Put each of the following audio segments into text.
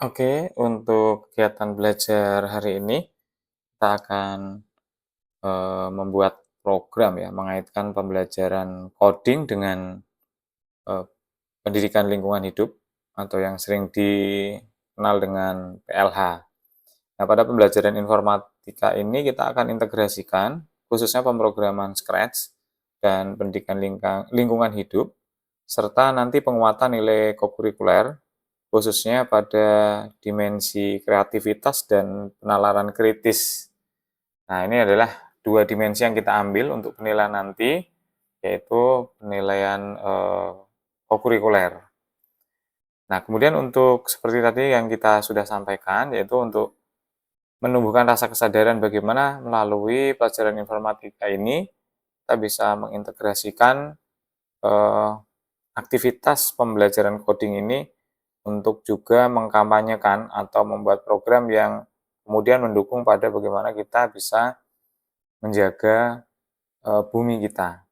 Oke, untuk kegiatan belajar hari ini kita akan membuat program ya, mengaitkan pembelajaran coding dengan eee, pendidikan lingkungan hidup atau yang sering dikenal dengan PLH. Nah, pada pembelajaran informatika ini kita akan integrasikan khususnya pemrograman Scratch dan pendidikan lingkungan hidup, serta nanti penguatan nilai kokurikuler, khususnya pada dimensi kreativitas dan penalaran kritis. Nah, ini adalah 2 dimensi yang kita ambil untuk penilaian nanti, yaitu penilaian, kokurikuler. Nah, kemudian untuk seperti tadi yang kita sudah sampaikan, yaitu untuk menumbuhkan rasa kesadaran bagaimana melalui pelajaran informatika ini, kita bisa mengintegrasikan, eee, aktivitas pembelajaran coding ini untuk juga mengkampanyekan atau membuat program yang kemudian mendukung pada bagaimana kita bisa menjaga, bumi kita.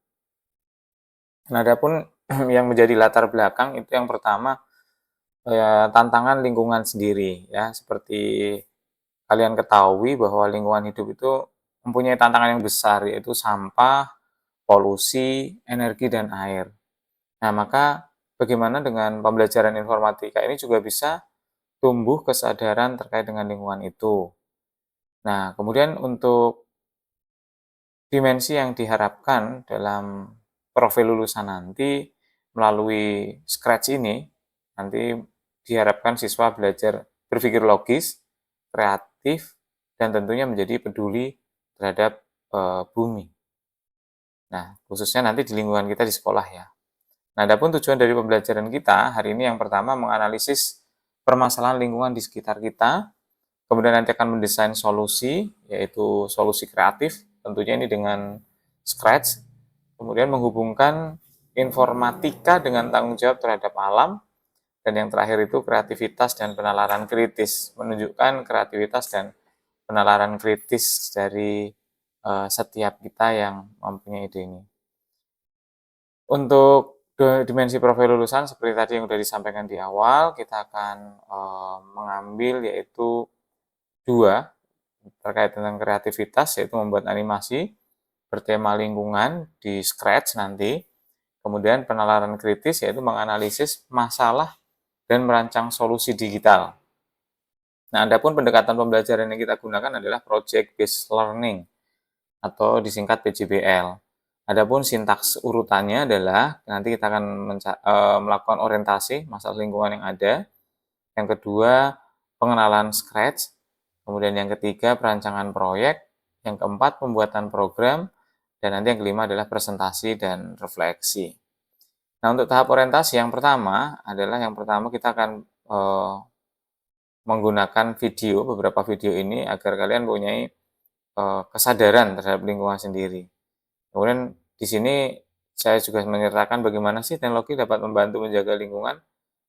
Nah, adapun yang menjadi latar belakang itu yang pertama, tantangan lingkungan sendiri ya, seperti kalian ketahui bahwa lingkungan hidup itu mempunyai tantangan yang besar, yaitu sampah, polusi, energi, dan air. Nah, maka bagaimana dengan pembelajaran informatika ini juga bisa tumbuh kesadaran terkait dengan lingkungan itu. Nah, kemudian untuk dimensi yang diharapkan dalam profil lulusan nanti melalui Scratch ini, nanti diharapkan siswa belajar berpikir logis, kreatif, dan tentunya menjadi peduli terhadap bumi. Nah, khususnya nanti di lingkungan kita di sekolah ya. Nah, adapun tujuan dari pembelajaran kita hari ini yang pertama menganalisis permasalahan lingkungan di sekitar kita, kemudian nanti akan mendesain solusi, yaitu solusi kreatif, tentunya ini dengan Scratch, kemudian menghubungkan informatika dengan tanggung jawab terhadap alam, dan yang terakhir itu kreativitas dan penalaran kritis, menunjukkan kreativitas dan penalaran kritis dari setiap kita yang mempunyai ide ini. Untuk dimensi profil lulusan seperti tadi yang sudah disampaikan di awal, kita akan mengambil yaitu dua terkait dengan kreativitas, yaitu membuat animasi bertema lingkungan di Scratch nanti. Kemudian penalaran kritis, yaitu menganalisis masalah dan merancang solusi digital. Nah, adapun pendekatan pembelajaran yang kita gunakan adalah Project Based Learning atau disingkat PJBL. Adapun sintaks urutannya adalah nanti kita akan melakukan orientasi masalah lingkungan yang ada. Yang kedua, pengenalan Scratch. Kemudian yang ketiga, perancangan proyek. Yang keempat, pembuatan program. Dan nanti yang kelima adalah presentasi dan refleksi. Nah, untuk tahap orientasi yang pertama adalah kita akan menggunakan video, beberapa video ini agar kalian mempunyai kesadaran terhadap lingkungan sendiri. Kemudian di sini saya juga menyertakan bagaimana sih teknologi dapat membantu menjaga lingkungan.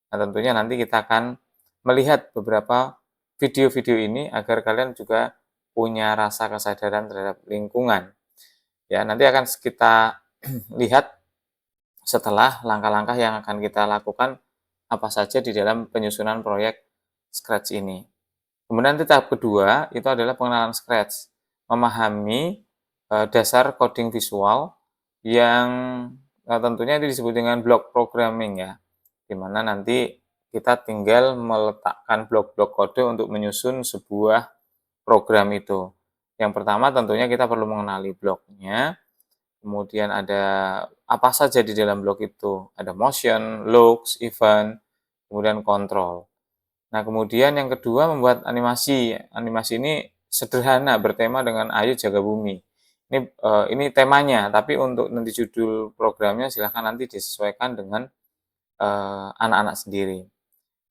Nah, tentunya nanti kita akan melihat beberapa video-video ini agar kalian juga punya rasa kesadaran terhadap lingkungan. Ya, nanti akan kita lihat setelah langkah-langkah yang akan kita lakukan apa saja di dalam penyusunan proyek Scratch ini. Kemudian tahap kedua itu adalah pengenalan Scratch, memahami dasar coding visual yang tentunya itu disebut dengan block programming ya, di mana nanti kita tinggal meletakkan blok-blok kode untuk menyusun sebuah program itu. Yang pertama tentunya kita perlu mengenali bloknya, kemudian ada apa saja di dalam blok itu, ada motion, looks, event, kemudian control. Nah, kemudian yang kedua membuat animasi. Animasi ini sederhana bertema dengan Ayo Jaga Bumi. Ini temanya, tapi untuk nanti judul programnya silahkan nanti disesuaikan dengan anak-anak sendiri.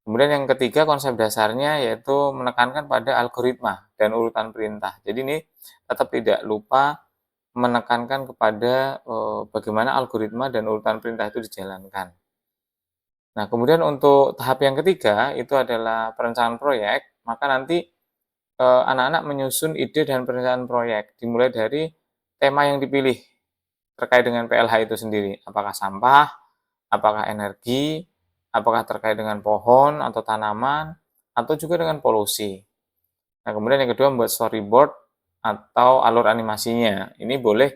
Kemudian yang ketiga konsep dasarnya yaitu menekankan pada algoritma dan urutan perintah. Jadi ini tetap tidak lupa menekankan kepada bagaimana algoritma dan urutan perintah itu dijalankan. Nah, kemudian untuk tahap yang ketiga itu adalah perencanaan proyek, maka nanti anak-anak menyusun ide dan perencanaan proyek, dimulai dari tema yang dipilih terkait dengan PLH itu sendiri. Apakah sampah, apakah energi, apakah terkait dengan pohon atau tanaman, atau juga dengan polusi. Nah, kemudian yang kedua membuat storyboard atau alur animasinya. Ini boleh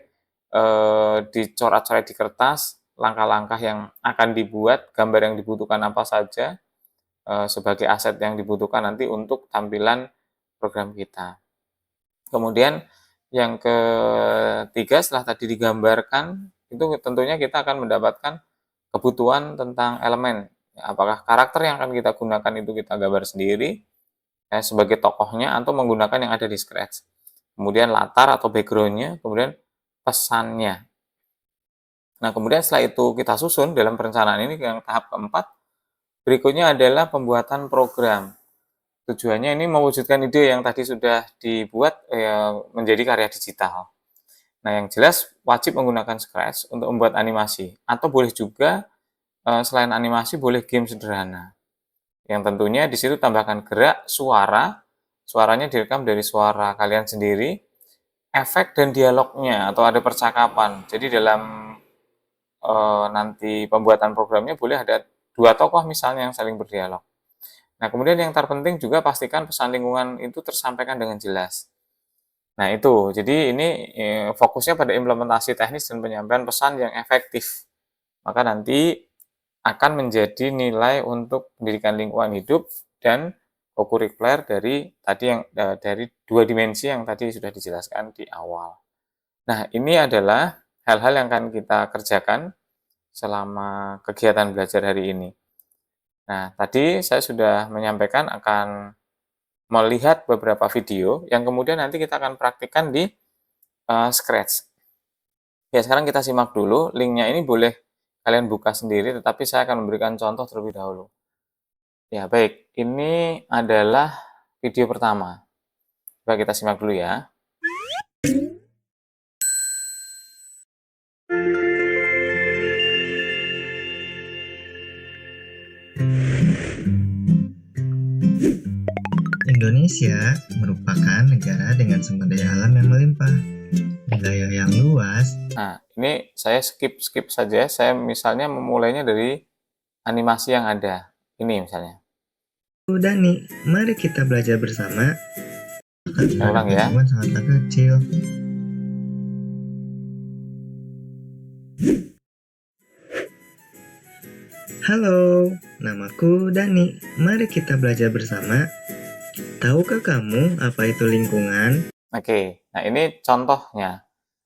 dicoret-coret di kertas, langkah-langkah yang akan dibuat, gambar yang dibutuhkan apa saja, sebagai aset yang dibutuhkan nanti untuk tampilan program kita. Kemudian yang ketiga setelah tadi digambarkan, itu tentunya kita akan mendapatkan kebutuhan tentang elemen. Apakah karakter yang akan kita gunakan itu kita gambar sendiri, sebagai tokohnya atau menggunakan yang ada di Scratch. Kemudian latar atau background-nya, kemudian pesannya. Nah, kemudian setelah itu kita susun dalam perencanaan ini yang tahap keempat, berikutnya adalah pembuatan program. Tujuannya ini mewujudkan ide yang tadi sudah dibuat menjadi karya digital. Nah, yang jelas wajib menggunakan Scratch untuk membuat animasi, atau boleh juga selain animasi boleh game sederhana. Yang tentunya di situ tambahkan gerak, suaranya direkam dari suara kalian sendiri, efek dan dialognya atau ada percakapan. Jadi dalam nanti pembuatan programnya boleh ada dua tokoh misalnya yang saling berdialog. Nah, kemudian yang terpenting juga pastikan pesan lingkungan itu tersampaikan dengan jelas. Nah, itu. Jadi ini fokusnya pada implementasi teknis dan penyampaian pesan yang efektif. Maka nanti akan menjadi nilai untuk pendidikan lingkungan hidup dan kokurikuler dari tadi yang dari dua dimensi yang tadi sudah dijelaskan di awal. Nah, ini adalah hal-hal yang akan kita kerjakan selama kegiatan belajar hari ini. Nah, tadi saya sudah menyampaikan akan melihat beberapa video yang kemudian nanti kita akan praktikkan di Scratch. Ya, sekarang kita simak dulu. Linknya ini boleh kalian buka sendiri, tetapi saya akan memberikan contoh terlebih dahulu. Ya, baik. Ini adalah video pertama. Coba kita simak dulu ya. Indonesia merupakan negara dengan sumber daya alam yang melimpah, wilayah yang luas. Nah, ini saya skip saja. Saya misalnya memulainya dari animasi yang ada. Ini misalnya. Dani, mari kita belajar bersama. Saya ulang ya. Lingkungan sangatlah kecil. Halo, namaku Dani. Mari kita belajar bersama. Tahukah kamu apa itu lingkungan? Oke, nah ini contohnya.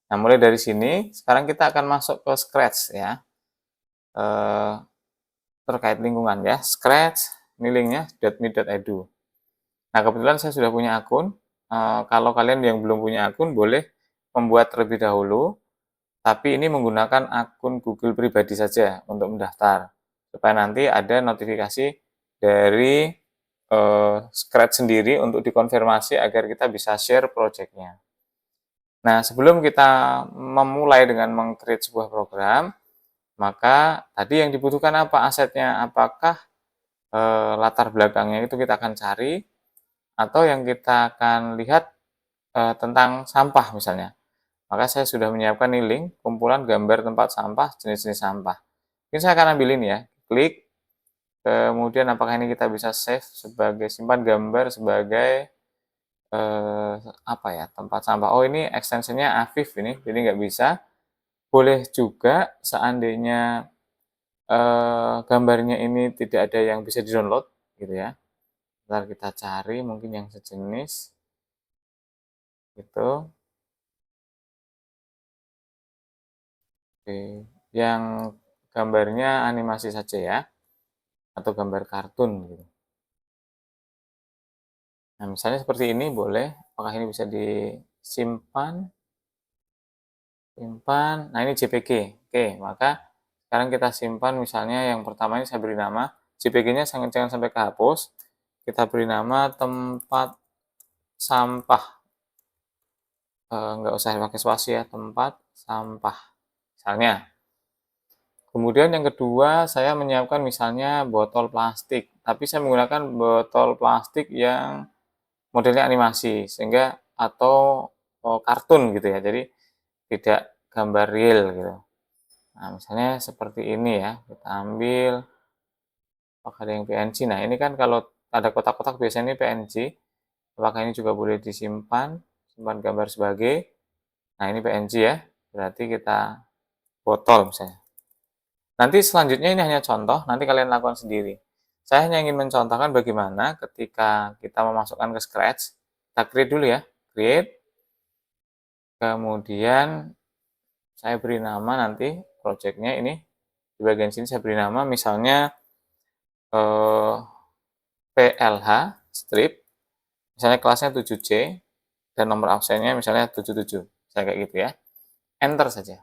Nah, mulai dari sini, sekarang kita akan masuk ke Scratch ya. Terkait lingkungan ya. Scratch, ini linknya .me.edu. Nah, kebetulan saya sudah punya akun. Kalau kalian yang belum punya akun, boleh membuat terlebih dahulu. Tapi ini menggunakan akun Google pribadi saja untuk mendaftar. Supaya nanti ada notifikasi dari Scratch sendiri untuk dikonfirmasi agar kita bisa share project-nya. Nah, sebelum kita memulai dengan meng-create sebuah program, maka tadi yang dibutuhkan apa asetnya? Apakah latar belakangnya itu kita akan cari, atau yang kita akan lihat tentang sampah misalnya. Maka saya sudah menyiapkan nih link kumpulan gambar tempat sampah, jenis-jenis sampah. Mungkin saya akan ambil ini ya, klik. Kemudian apakah ini kita bisa save sebagai simpan gambar sebagai apa ya, tempat sampah. Oh, ini ekstensinya Afif ini, jadi nggak bisa. Boleh juga seandainya gambarnya ini tidak ada yang bisa di-download gitu ya. Ntar kita cari mungkin yang sejenis gitu. Oke, yang gambarnya animasi saja ya, atau gambar kartun gitu. Nah, misalnya seperti ini boleh. Apakah ini bisa disimpan? Simpan. Nah, ini JPG. Oke, maka sekarang kita simpan misalnya yang pertama ini saya beri nama. JPG-nya jangan sampai kehapus. Kita beri nama tempat sampah. Nggak usah pakai spasi ya, tempat sampah. Misalnya. Kemudian yang kedua, saya menyiapkan misalnya botol plastik. Tapi saya menggunakan botol plastik yang modelnya animasi, sehingga atau kartun gitu ya. Jadi tidak gambar real gitu. Nah, misalnya seperti ini ya. Kita ambil, apakah ada yang PNG. Nah, ini kan kalau ada kotak-kotak biasanya ini PNG. Apakah ini juga boleh disimpan, simpan gambar sebagai. Nah, ini PNG ya, berarti kita botol misalnya. Nanti selanjutnya ini hanya contoh, nanti kalian lakukan sendiri. Saya hanya ingin mencontohkan bagaimana ketika kita memasukkan ke Scratch. Kita create dulu ya, create. Kemudian saya beri nama nanti projectnya ini. Di bagian sini saya beri nama misalnya PLH strip. Misalnya kelasnya 7C dan nomor absennya misalnya 77. Saya kayak gitu ya. Enter saja.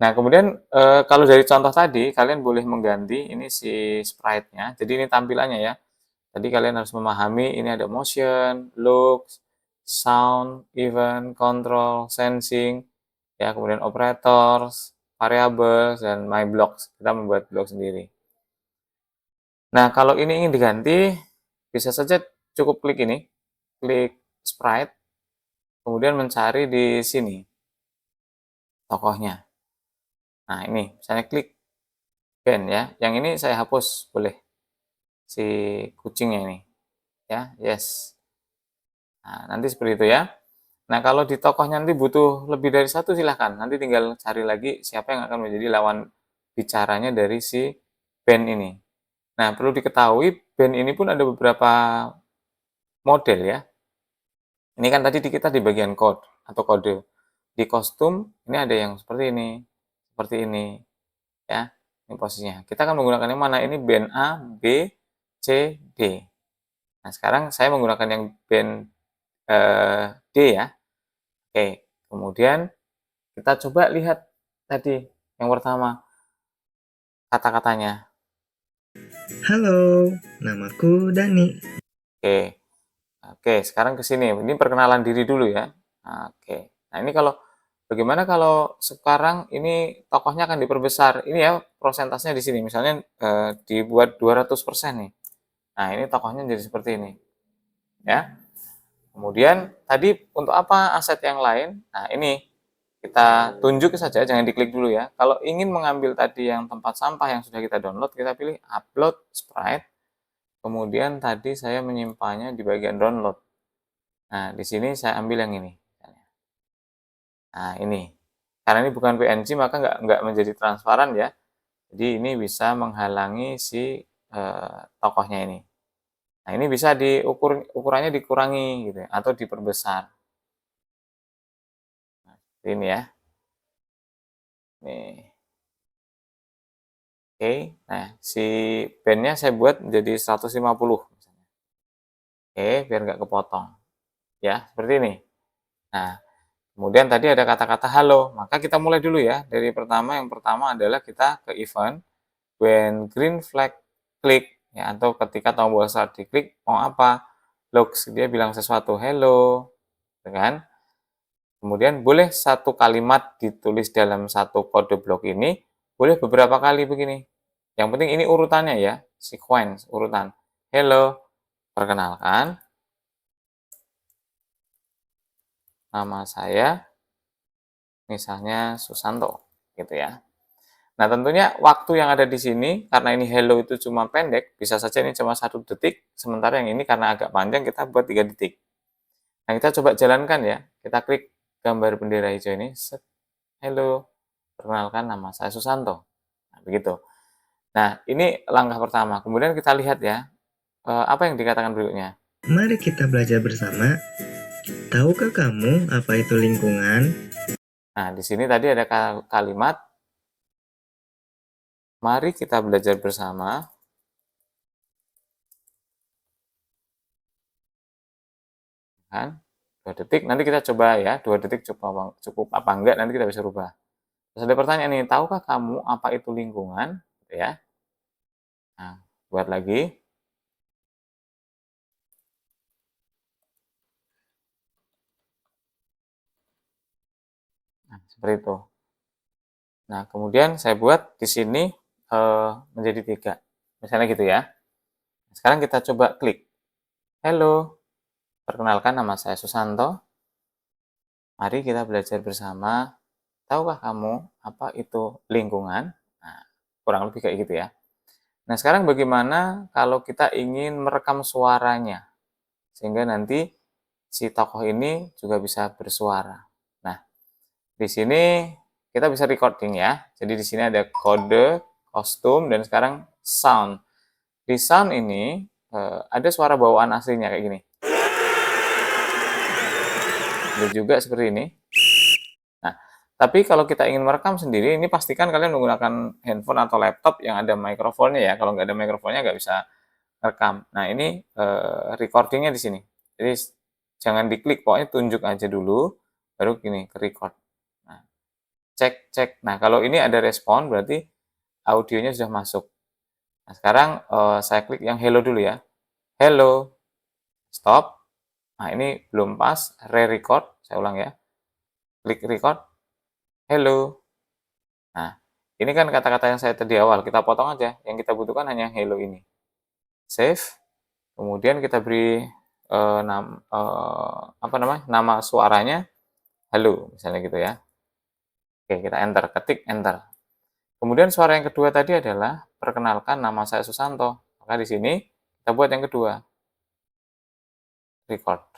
Nah, kemudian kalau dari contoh tadi, kalian boleh mengganti ini si sprite-nya. Jadi ini tampilannya ya. Tadi kalian harus memahami ini ada motion, looks, sound, event, control, sensing, ya, kemudian operators, variables, dan my blocks. Kita membuat blok sendiri. Nah, kalau ini ingin diganti, bisa saja cukup klik ini, klik sprite, kemudian mencari di sini tokohnya. Nah, ini misalnya klik band ya. Yang ini saya hapus, boleh. Si kucingnya ini. Ya, yes. Nah, nanti seperti itu ya. Nah, kalau di tokohnya nanti butuh lebih dari satu silahkan. Nanti tinggal cari lagi siapa yang akan menjadi lawan bicaranya dari si band ini. Nah, perlu diketahui band ini pun ada beberapa model ya. Ini kan tadi kita di bagian code atau kode. Di kostum ini ada yang seperti ini, ya. Ini posisinya. Kita akan menggunakan yang mana? Ini band A, B, C, D. Nah, sekarang saya menggunakan yang band D ya. Oke, kemudian kita coba lihat tadi yang pertama kata-katanya. Halo, namaku Dani. Oke, oke. Sekarang ke sini. Ini perkenalan diri dulu ya. Nah, oke. Nah, ini kalau bagaimana kalau sekarang ini tokohnya akan diperbesar. Ini ya prosentasenya di sini. Misalnya dibuat 200% nih. Nah, ini tokohnya jadi seperti ini. Ya. Kemudian tadi untuk apa aset yang lain? Nah, ini kita tunjuk saja, jangan diklik dulu ya. Kalau ingin mengambil tadi yang tempat sampah yang sudah kita download, kita pilih upload sprite. Kemudian tadi saya menyimpannya di bagian download. Nah, di sini saya ambil yang ini. Nah, ini. Karena ini bukan PNG, maka nggak menjadi transparan ya. Jadi ini bisa menghalangi si tokohnya ini. Nah, ini bisa ukurannya dikurangi gitu ya, atau diperbesar. Nah, ini ya. Nih. Oke, nah si bandnya saya buat menjadi 150 misalnya. Oke, biar nggak kepotong. Ya, seperti ini. Nah, kemudian tadi ada kata-kata halo, maka kita mulai dulu ya. Dari pertama, yang pertama adalah kita ke event, when green flag click, ya, atau ketika tombol start diklik, mau apa? Looks, dia bilang sesuatu, hello, kan? Kemudian boleh satu kalimat ditulis dalam satu kode blok ini, boleh beberapa kali begini. Yang penting ini urutannya ya, sequence, urutan. Hello, perkenalkan, nama saya misalnya Susanto, gitu ya. Nah, tentunya waktu yang ada di sini, karena ini hello itu cuma pendek, bisa saja ini cuma 1 detik, sementara yang ini karena agak panjang, kita buat 3 detik. Nah, kita coba jalankan ya. Kita klik gambar bendera hijau ini, set, hello, perkenalkan nama saya Susanto. Nah, begitu. Nah, ini langkah pertama. Kemudian kita lihat ya, apa yang dikatakan berikutnya. Mari kita belajar bersama. Tahukah kamu apa itu lingkungan? Nah, di sini tadi ada kalimat, mari kita belajar bersama. Kan? 2 detik, nanti kita coba ya, 2 detik cukup apa enggak, nanti kita bisa rubah. Terus ada pertanyaan nih, tahukah kamu apa itu lingkungan? Gitu ya. Nah, buat lagi. Nah, seperti itu. Nah, kemudian saya buat di sini menjadi 3. Misalnya gitu ya. Sekarang kita coba klik. Halo, perkenalkan nama saya Susanto. Mari kita belajar bersama. Tahukah kamu apa itu lingkungan? Nah, kurang lebih kayak gitu ya. Nah, sekarang bagaimana kalau kita ingin merekam suaranya? Sehingga nanti si tokoh ini juga bisa bersuara. Nah, di sini kita bisa recording ya. Jadi di sini ada kode, kostum, dan sekarang sound. Di sound ini ada suara bawaan aslinya kayak gini. Ada juga seperti ini. Nah, tapi kalau kita ingin merekam sendiri, ini pastikan kalian menggunakan handphone atau laptop yang ada mikrofonnya ya. Kalau nggak ada mikrofonnya nggak bisa rekam. Nah, ini recordingnya di sini. Jadi jangan diklik, pokoknya tunjuk aja dulu, baru gini ke record. Nah, cek. Nah, kalau ini ada respon berarti audionya sudah masuk. Nah, sekarang saya klik yang hello dulu ya. Hello, stop. Nah, ini belum pas, re-record. Saya ulang ya. Klik record. Hello. Nah, ini kan kata-kata yang saya tadi awal. Kita potong aja. Yang kita butuhkan hanya yang hello ini. Save. Kemudian kita beri nama suaranya halo, misalnya gitu ya. Oke, kita enter, ketik enter. Kemudian suara yang kedua tadi adalah perkenalkan nama saya Susanto. Maka di sini kita buat yang kedua. Record.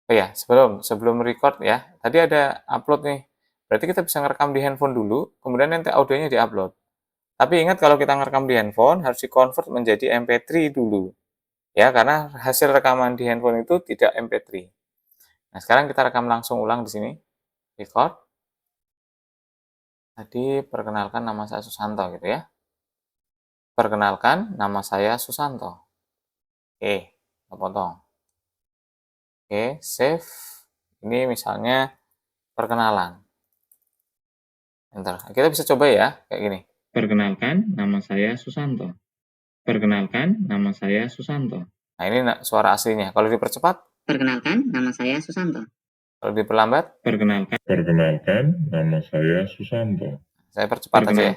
Oh ya, sebelum record ya, tadi ada upload nih. Berarti kita bisa ngerekam di handphone dulu, kemudian nanti audionya diupload. Tapi ingat kalau kita ngerekam di handphone harus di-convert menjadi MP3 dulu. Ya, karena hasil rekaman di handphone itu tidak MP3. Nah, sekarang kita rekam langsung ulang di sini. Record. Tadi perkenalkan nama saya Susanto gitu ya. Perkenalkan nama saya Susanto. Oke, kita potong. Oke, save. Ini misalnya perkenalan. Enter. Kita bisa coba ya, kayak gini. Perkenalkan, nama saya Susanto. Perkenalkan, nama saya Susanto. Nah, ini suara aslinya. Kalau dipercepat, Perkenalkan, nama saya Susanto. kalau diperlambat, Perkenalkan, nama saya Susanto. saya percepat aja ya.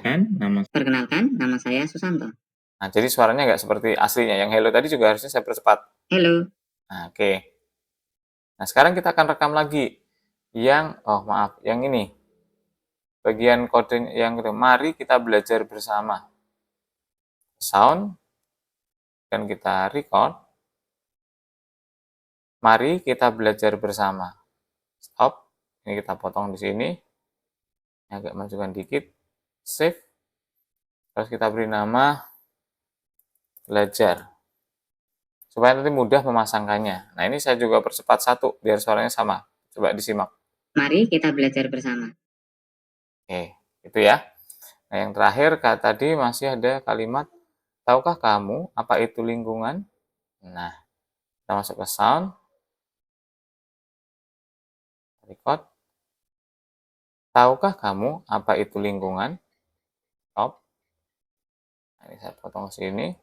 Perkenalkan, nama saya Susanto. Nah, jadi suaranya nggak seperti aslinya. Yang hello tadi juga harusnya saya percepat. Hello. Nah, oke. Nah, sekarang kita akan rekam lagi yang ini. Bagian kode yang kedua. Mari kita belajar bersama. Sound, dan kita record. Mari kita belajar bersama. Stop. Ini kita potong di sini. Agak majukan dikit. Save. Terus kita beri nama belajar. Supaya nanti mudah memasangkannya. Nah, ini saya juga percepat satu biar suaranya sama. Coba disimak. Mari kita belajar bersama. Oke, itu ya. Nah, yang terakhir tadi masih ada kalimat, tahukah kamu apa itu lingkungan? Nah, kita masuk ke sound, record. Tahukah kamu apa itu lingkungan? Stop. Nah, ini saya potong ke sini.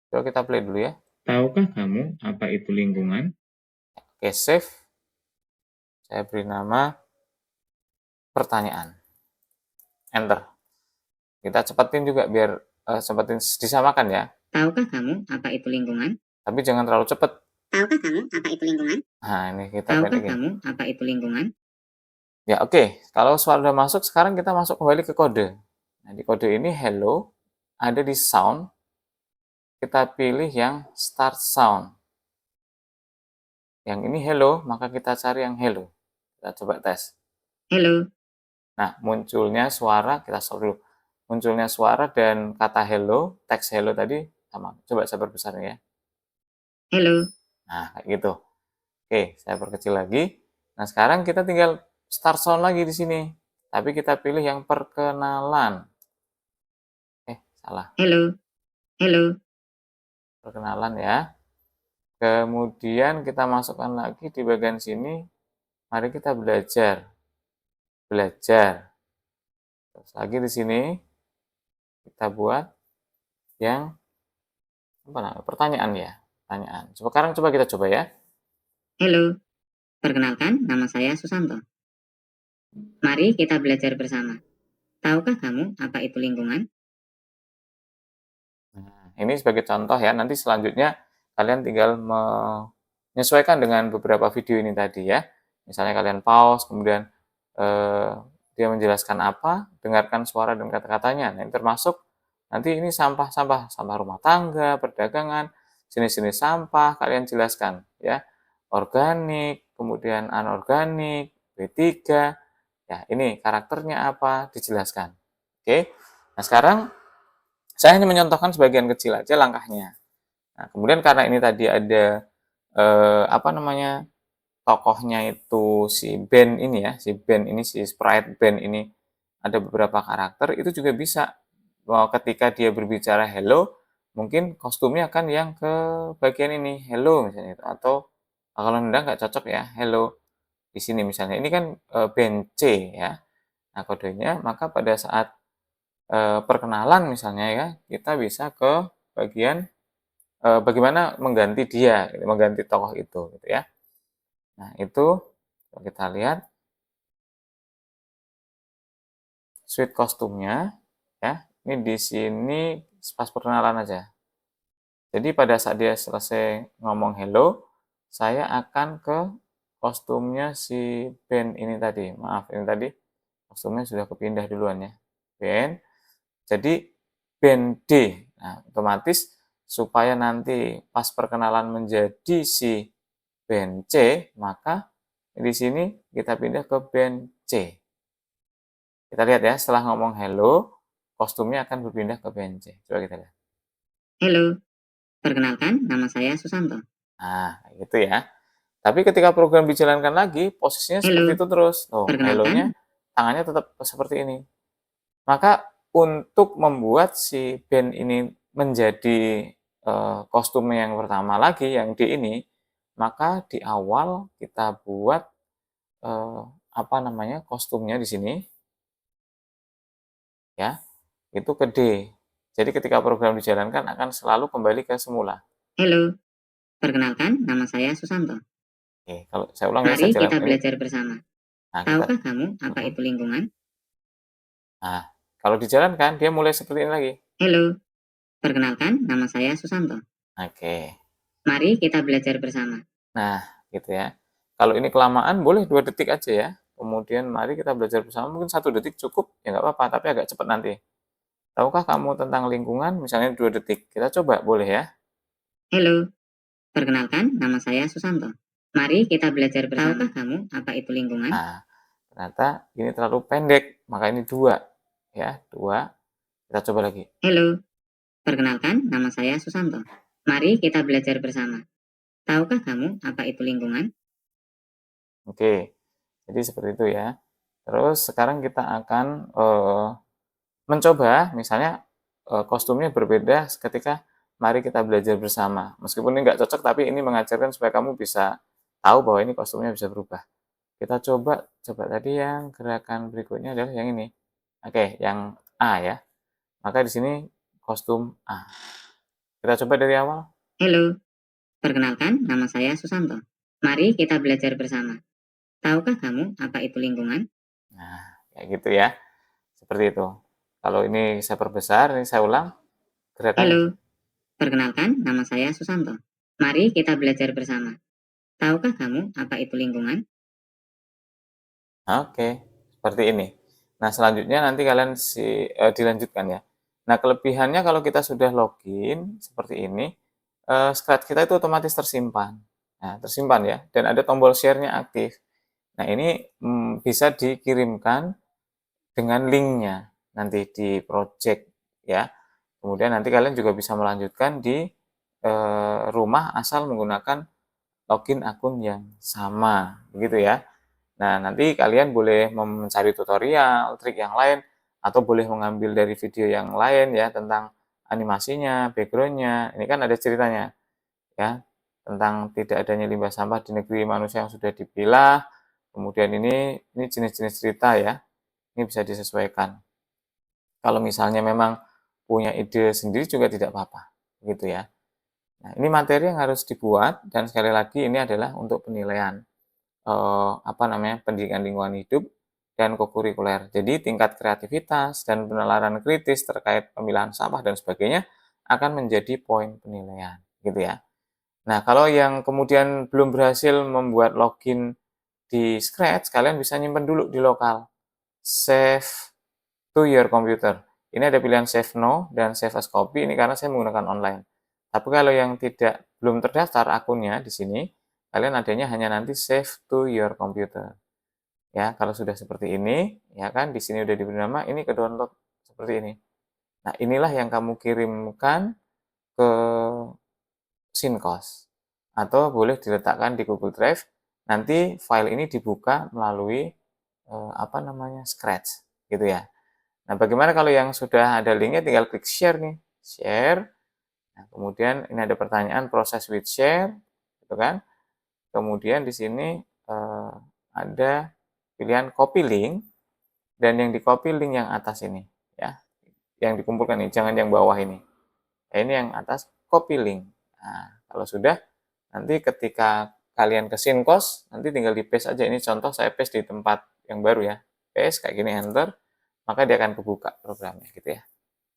Coba kita play dulu ya. Tahukah kamu apa itu lingkungan? Oke, save. Saya beri nama pertanyaan. Enter. Kita cepetin juga biar cepetin disamakan ya. Tahukah kamu apa itu lingkungan? Tapi jangan terlalu cepet. Tahukah kamu apa itu lingkungan? Nah, ini kita Tahukah pendekin. kamu apa itu lingkungan? Ya, oke. Kalau suara udah masuk, sekarang kita masuk kembali ke kode. Nah, di kode ini hello, ada di sound. Kita pilih yang start sound. Yang ini hello, maka kita cari yang hello. Kita coba tes. Hello. Nah, munculnya suara, kita stop dulu. Munculnya suara dan kata hello, teks hello tadi sama. Coba saya perbesar ya. Hello. Nah, kayak gitu. Oke, saya perkecil lagi. Nah, sekarang kita tinggal start sound lagi di sini. Tapi kita pilih yang perkenalan. Salah. Hello. Hello. Perkenalan ya. Kemudian kita masukkan lagi di bagian sini. Mari kita belajar. Belajar. Terus lagi di sini kita buat yang pertanyaan ya. Pertanyaan. Sekarang coba kita coba ya. Hello. Perkenalkan, nama saya Susanto. Mari kita belajar bersama. Tahukah kamu apa itu lingkungan? Nah, ini sebagai contoh ya. Nanti selanjutnya kalian tinggal menyesuaikan dengan beberapa video ini tadi ya. Misalnya kalian pause, kemudian dia menjelaskan apa, dengarkan suara dan kata-katanya. Nah, ini termasuk nanti ini sampah-sampah, sampah rumah tangga, perdagangan, jenis-jenis sampah kalian jelaskan ya. Organik, kemudian anorganik, B3, ya ini karakternya apa, dijelaskan. Oke. Nah, sekarang saya hanya menyontohkan sebagian kecil aja langkahnya. Nah, kemudian karena ini tadi ada apa namanya? Tokohnya itu si Ben ini ya, si Ben ini, si sprite Ben ini ada beberapa karakter, itu juga bisa ketika dia berbicara hello, mungkin kostumnya akan yang ke bagian ini, hello misalnya itu, atau kalau Anda nggak cocok ya, hello di sini misalnya. Ini kan Ben C ya. Nah, kodenya maka pada saat perkenalan misalnya ya, kita bisa ke bagian bagaimana mengganti dia, mengganti tokoh itu gitu ya. Nah, itu kalau kita lihat suite kostumnya ya. Ini di sini pas perkenalan aja. Jadi pada saat dia selesai ngomong hello, saya akan ke kostumnya si Ben ini tadi. Maaf, ini tadi kostumnya sudah kepindah duluan ya. Ben. Jadi Ben D. Nah, otomatis supaya nanti pas perkenalan menjadi si Ben C, maka di sini kita pindah ke Ben C. Kita lihat ya, setelah ngomong hello, kostumnya akan berpindah ke Ben C. Coba kita lihat. Halo, perkenalkan nama saya Susanto. Nah, gitu ya. Tapi ketika program dijalankan lagi, posisinya seperti Halo, itu terus. Oh, hello-nya perkenalkan. tangannya tetap seperti ini. Maka untuk membuat si Ben ini menjadi kostum yang pertama lagi, yang D ini, maka di awal kita buat apa namanya kostumnya di sini, ya, itu ke D. Jadi ketika program dijalankan akan selalu kembali ke semula. Halo, perkenalkan nama saya Susanto. Oke, kalau saya ulang ya, Mari saya jalan kita ini. belajar bersama. Nah, kita, Tahukah kamu apa itu lingkungan? nah, kalau dijalankan dia mulai seperti ini lagi. Halo, perkenalkan nama saya Susanto. Oke. Mari kita belajar bersama. Nah, gitu ya. Kalau ini kelamaan boleh 2 detik aja ya. Kemudian mari kita belajar bersama, mungkin 1 detik cukup, ya nggak apa-apa, tapi agak cepat nanti. Tahukah kamu tentang lingkungan? Misalnya 2 detik. Kita coba, boleh ya? Halo, perkenalkan nama saya Susanto. Mari kita belajar bersama. Tahukah kamu apa itu lingkungan? Nah, ternyata ini terlalu pendek, maka ini 2. Ya, 2. Kita coba lagi. Halo, perkenalkan nama saya Susanto. Mari kita belajar bersama. Tahukah kamu apa itu lingkungan? Oke, jadi seperti itu ya. Terus sekarang kita akan mencoba, misalnya kostumnya berbeda ketika mari kita belajar bersama. Meskipun ini nggak cocok, tapi ini mengajarkan supaya kamu bisa tahu bahwa ini kostumnya bisa berubah. Kita coba tadi yang gerakan berikutnya adalah yang ini. Oke, yang A ya. Maka di sini kostum A. Kita coba dari awal. Halo, perkenalkan nama saya Susanto. Mari kita belajar bersama. Tahukah kamu apa itu lingkungan? Nah, kayak gitu ya. Seperti itu. Kalau ini saya perbesar, ini saya ulang gerakannya. Halo, perkenalkan nama saya Susanto. Mari kita belajar bersama. Tahukah kamu apa itu lingkungan? Oke, seperti ini. Nah, selanjutnya nanti kalian dilanjutkan ya. Nah, kelebihannya kalau kita sudah login seperti ini, scratch kita itu otomatis tersimpan. Nah, tersimpan ya, dan ada tombol share-nya aktif. Nah, ini bisa dikirimkan dengan link-nya nanti di project ya. Kemudian nanti kalian juga bisa melanjutkan di rumah asal menggunakan login akun yang sama, begitu ya. Nah, nanti kalian boleh mencari tutorial, trik yang lain, atau boleh mengambil dari video yang lain ya tentang animasinya, background-nya. Ini kan ada ceritanya ya tentang tidak adanya limbah sampah di negeri manusia yang sudah dipilah. Kemudian ini jenis-jenis cerita ya. Ini bisa disesuaikan. Kalau misalnya memang punya ide sendiri juga tidak apa-apa, gitu ya. Nah, ini materi yang harus dibuat dan sekali lagi ini adalah untuk penilaian apa namanya, pendidikan lingkungan hidup dan kokurikuler. Jadi tingkat kreativitas dan penalaran kritis terkait pemilahan sampah dan sebagainya akan menjadi poin penilaian, gitu ya. Nah, kalau yang kemudian belum berhasil membuat login di Scratch, kalian bisa nyimpen dulu di lokal. Save to your computer. Ini ada pilihan save no dan save as copy, ini karena saya menggunakan online. Tapi kalau yang belum terdaftar akunnya di sini, kalian adanya hanya nanti save to your computer. Ya, kalau sudah seperti ini, ya kan, di sini udah diberi nama, ini ke download seperti ini. Nah, inilah yang kamu kirimkan ke Syncos atau boleh diletakkan di Google Drive. Nanti file ini dibuka melalui Scratch, gitu ya. Nah, bagaimana kalau yang sudah ada linknya, tinggal klik share nih, share. Nah, kemudian ini ada pertanyaan proses with share, gitu kan. Kemudian di sini ada pilihan copy link, dan yang di copy link yang atas ini, ya, yang dikumpulkan ini, jangan yang bawah ini. Nah, ini yang atas copy link. Nah, kalau sudah, nanti ketika kalian ke Syncos, nanti tinggal di paste aja. Ini contoh saya paste di tempat yang baru ya. Paste kayak gini, enter, maka dia akan kebuka programnya gitu ya.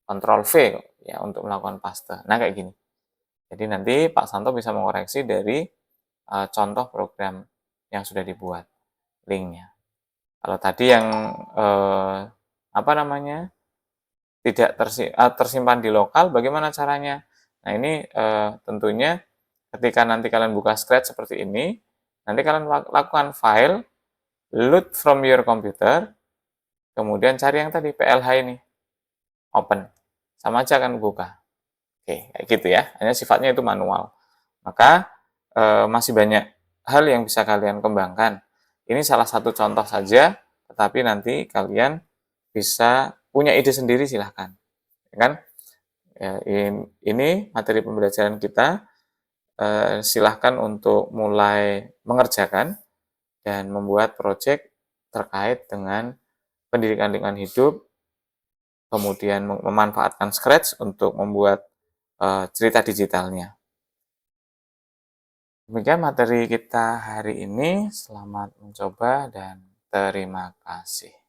Ctrl V ya untuk melakukan paste. Nah, kayak gini. Jadi nanti Pak Santo bisa mengoreksi dari contoh program yang sudah dibuat linknya. Kalau tadi yang tidak tersimpan di lokal, bagaimana caranya? Nah, ini tentunya ketika nanti kalian buka Scratch seperti ini, nanti kalian lakukan file, load from your computer, kemudian cari yang tadi PLH ini, open. Sama aja akan buka. Oke, kayak gitu ya. Hanya sifatnya itu manual. Maka masih banyak hal yang bisa kalian kembangkan. Ini salah satu contoh saja, tetapi nanti kalian bisa punya ide sendiri, silahkan. Ya kan? Ya, ini materi pembelajaran kita. Silahkan untuk mulai mengerjakan dan membuat proyek terkait dengan pendidikan lingkungan hidup, kemudian memanfaatkan Scratch untuk membuat cerita digitalnya. Demikian materi kita hari ini. Selamat mencoba dan terima kasih.